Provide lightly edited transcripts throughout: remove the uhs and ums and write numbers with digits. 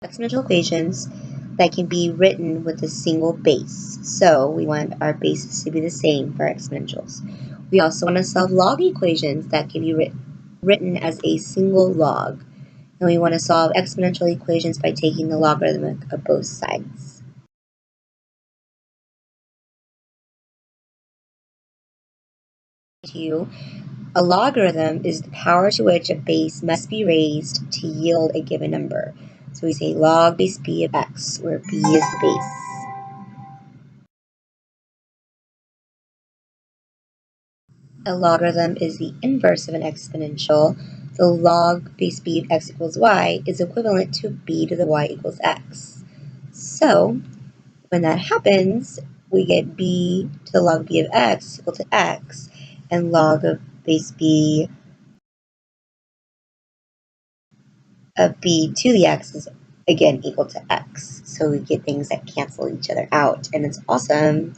exponential equations that can be written with a single base. So we want our bases to be the same for exponentials. We also want to solve log equations that can be written as a single log. And we want to solve exponential equations by taking the logarithmic of both sides. A logarithm is the power to which a base must be raised to yield a given number. So we say log base b of x, where b is the base. A logarithm is the inverse of an exponential. The log base b of x equals y is equivalent to b to the y equals x. So when that happens, we get b to the log b of x equal to x, and log of base b of b to the x is again equal to x. So we get things that cancel each other out, and it's awesome.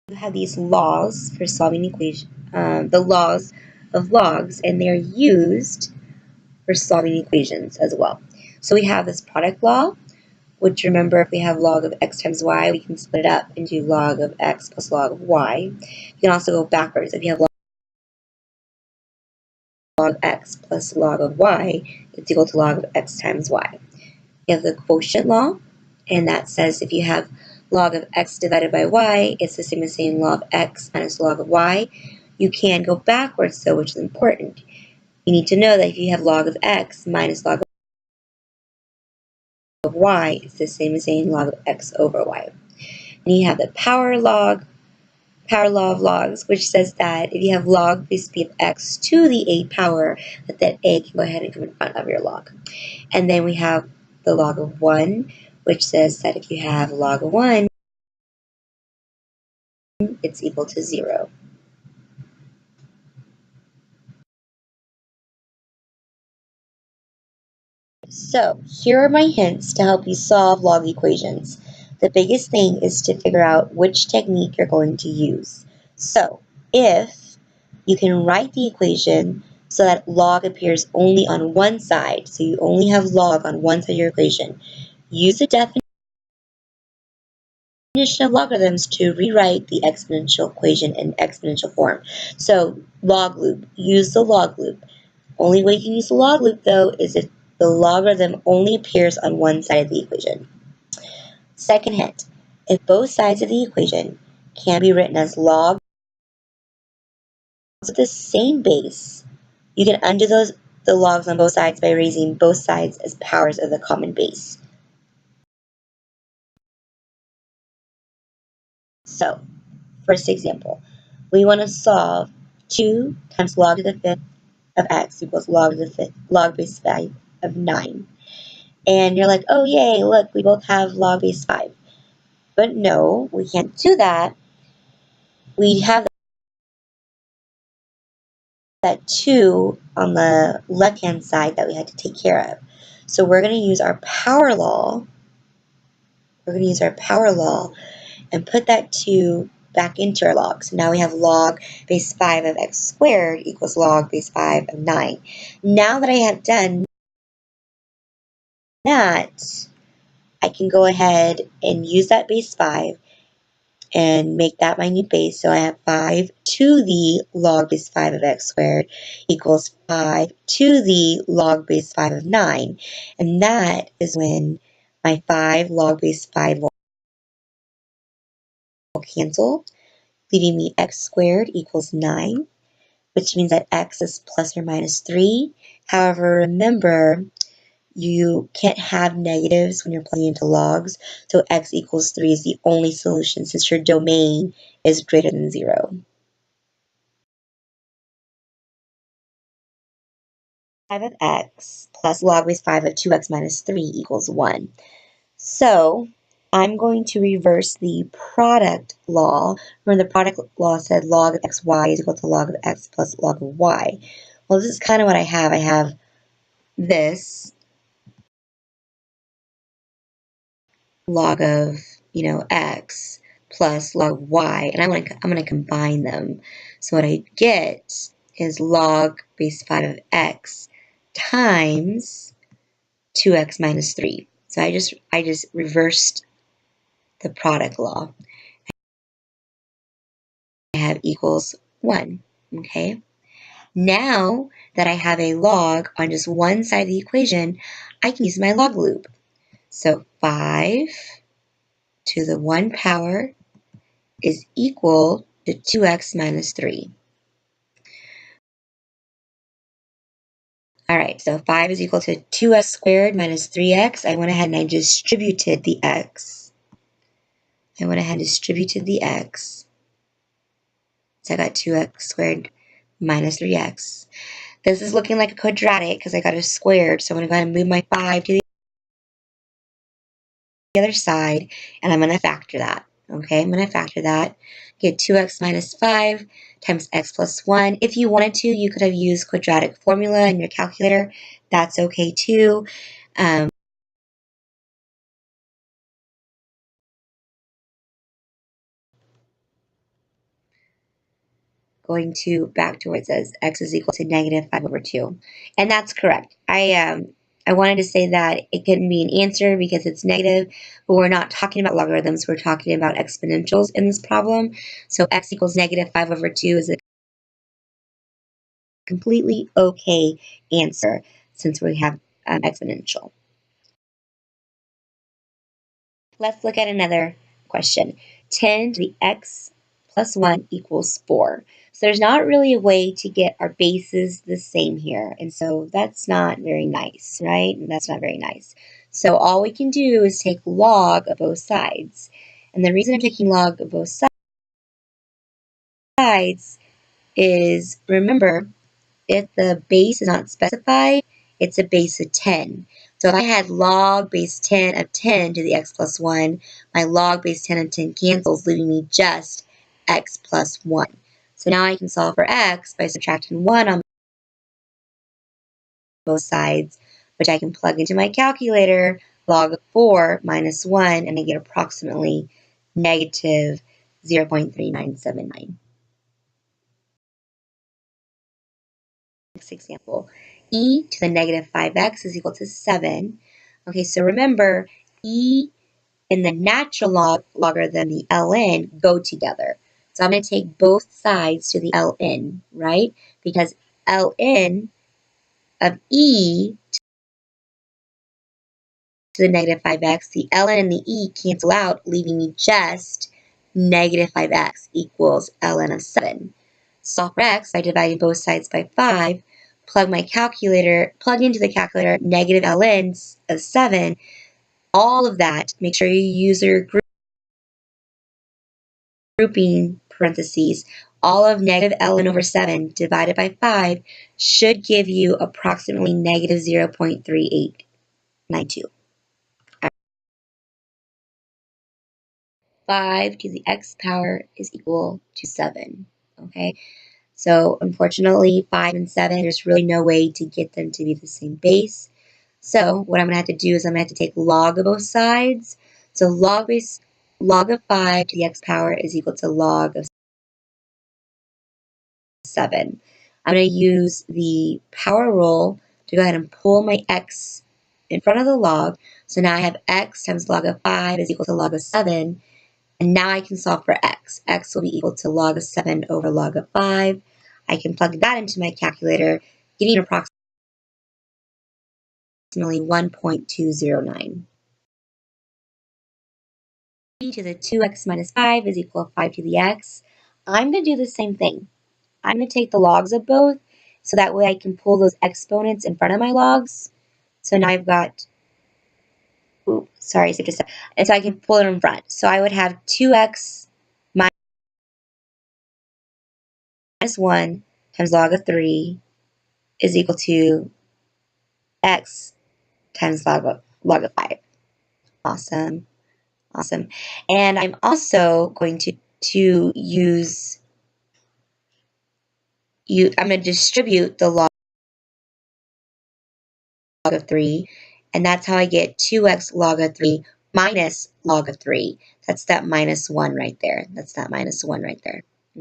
You have these laws for solving equations, the laws of logs, and they're used for solving equations as well. So we have this product law, which, remember, if we have log of x times y, we can split it up into log of x plus log of y. You can also go backwards. If you have log of x plus log of y, it's equal to log of x times y. You have the quotient law, and that says if you have log of x divided by y, it's the same as saying log of x minus log of y. You can go backwards, though, which is important. You need to know that if you have log of x minus log of y, it's the same as saying log of x over y. And you have the power law of logs, which says that if you have log base b of x to the a power, that a can go ahead and come in front of your log. And then we have the log of 1, which says that if you have log of 1, it's equal to 0. So here are my hints to help you solve log equations. The biggest thing is to figure out which technique you're going to use. So if you can write the equation so that log appears only on one side, so you only have log on one side of your equation, use the definition of logarithms to rewrite the exponential equation in exponential form. So log loop, use the log loop. Only way you can use the log loop, though, is if the logarithm only appears on one side of the equation. Second hint, if both sides of the equation can be written as logs with the same base, you can undo the logs on both sides by raising both sides as powers of the common base. So, first example, we want to solve 2 times log to the 5th of x equals log to the 5th, log base 5 of 9. And you're like, oh yay, look, we both have log base 5. But no, we can't do that. We have that 2 on the left-hand side that we had to take care of. So we're going to use our power law. We're going to use our power law and put that 2 back into our log. So now we have log base 5 of x squared equals log base 5 of 9. Now that I have done that, I can go ahead and use that base 5 and make that my new base. So I have 5 to the log base 5 of x squared equals 5 to the log base 5 of 9. And that is when my 5 log base 5 will cancel, leaving me x squared equals 9, which means that x is plus or minus 3. However, remember, you can't have negatives when you're plugging into logs, so x equals 3 is the only solution since your domain is greater than 0. 5 of x plus log base 5 of 2x minus 3 equals 1. So I'm going to reverse the product law. Remember, the product law said log of xy is equal to log of x plus log of y. Well, this is kind of what I have. I have this log of, x plus log of y, and I'm going to combine them. So what I get is log base 5 of x times 2x minus 3. So I just reversed the product law. I have equals 1, okay? Now that I have a log on just one side of the equation, I can use my log loop. So 5 to the 1 power is equal to 2x minus 3. All right, so 5 is equal to 2x squared minus 3x. I went ahead and I distributed the x. So I got 2x squared minus 3x. This is looking like a quadratic because I got a squared. So I'm going to go ahead and move my 5 to the other side, and I'm going to factor that. Okay, I'm going to factor that. Get 2x minus 5 times x plus 1. If you wanted to, you could have used quadratic formula in your calculator. That's okay too. Going to back to where it says x is equal to negative 5 over 2. And that's correct. I wanted to say that it couldn't be an answer because it's negative, but we're not talking about logarithms. We're talking about exponentials in this problem. So x equals negative 5 over 2 is a completely okay answer since we have exponential. Let's look at another question. 10 to the x plus 1 equals 4. So there's not really a way to get our bases the same here. And so that's not very nice, right? That's not very nice. So all we can do is take log of both sides. And the reason I'm taking log of both sides is, remember, if the base is not specified, it's a base of 10. So if I had log base 10 of 10 to the x plus 1, my log base 10 of 10 cancels, leaving me just x plus 1. So now I can solve for x by subtracting 1 on both sides, which I can plug into my calculator, log of 4 minus 1, and I get approximately negative 0.3979. Next example, e to the negative 5x is equal to 7. Okay, so remember, e and the natural logarithm, the ln, go together. So I'm going to take both sides to the ln, right? Because ln of e to the negative 5x, the ln and the e cancel out, leaving me just negative 5x equals ln of 7. Solve for x by dividing both sides by 5. Plug into the calculator negative ln of 7. All of that, make sure you use your grouping parentheses. All of negative ln over 7 divided by 5 should give you approximately negative 0.3892. 5 to the x power is equal to 7. Okay, so unfortunately 5 and 7, there's really no way to get them to be the same base. So what I'm going to have to do is I'm going to have to take log of both sides. So log of 5 to the x power is equal to log of 7. I'm going to use the power rule to go ahead and pull my x in front of the log. So now I have x times log of 5 is equal to log of 7. And now I can solve for x. X will be equal to log of 7 over log of 5. I can plug that into my calculator, getting approximately 1.209. E to the 2x minus 5 is equal to 5 to the x. I'm going to do the same thing. I'm going to take the logs of both, so that way I can pull those exponents in front of my logs. So now I've got, and so I can pull it in front. So I would have 2x minus 1 times log of 3 is equal to x times log of 5. Awesome. Awesome. And I'm also going to use, I'm going to distribute the log of 3, and that's how I get 2x log of 3 minus log of 3. That's that minus 1 right there.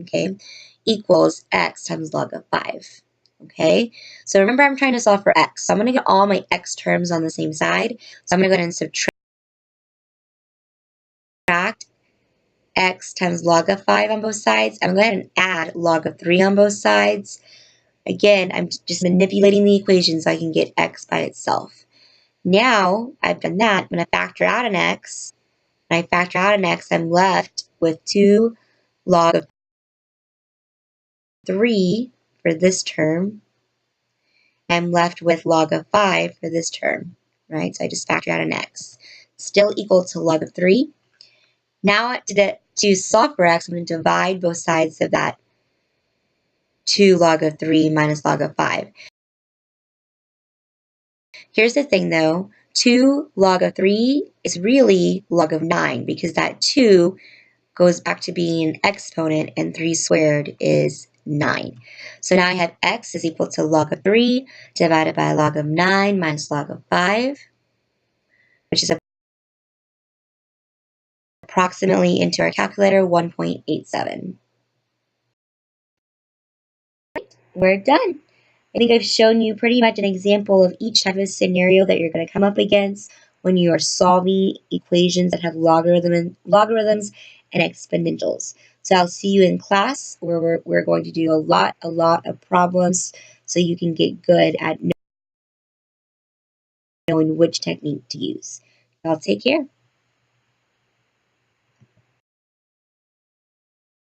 Okay? Equals x times log of 5. Okay, so remember I'm trying to solve for x. So I'm going to get all my x terms on the same side. So I'm going to go ahead and subtract x times log of 5 on both sides. I'm going to go ahead and add log of 3 on both sides. Again, I'm just manipulating the equation so I can get x by itself. Now I've done that, I'm going to factor out an x. When I factor out an x, I'm left with 2 log of 3 for this term. I'm left with log of 5 for this term, right? So I just factor out an x. Still equal to log of 3. Now to solve for x, I'm going to divide both sides of that 2 log of 3 minus log of 5. Here's the thing though, 2 log of 3 is really log of 9 because that 2 goes back to being an exponent and 3 squared is 9. So now I have x is equal to log of 3 divided by log of 9 minus log of 5, which is approximately, into our calculator, 1.87. We're done. I think I've shown you pretty much an example of each type of scenario that you're going to come up against when you are solving equations that have logarithms and exponentials. So I'll see you in class where we're going to do a lot of problems so you can get good at knowing which technique to use. Y'all take care.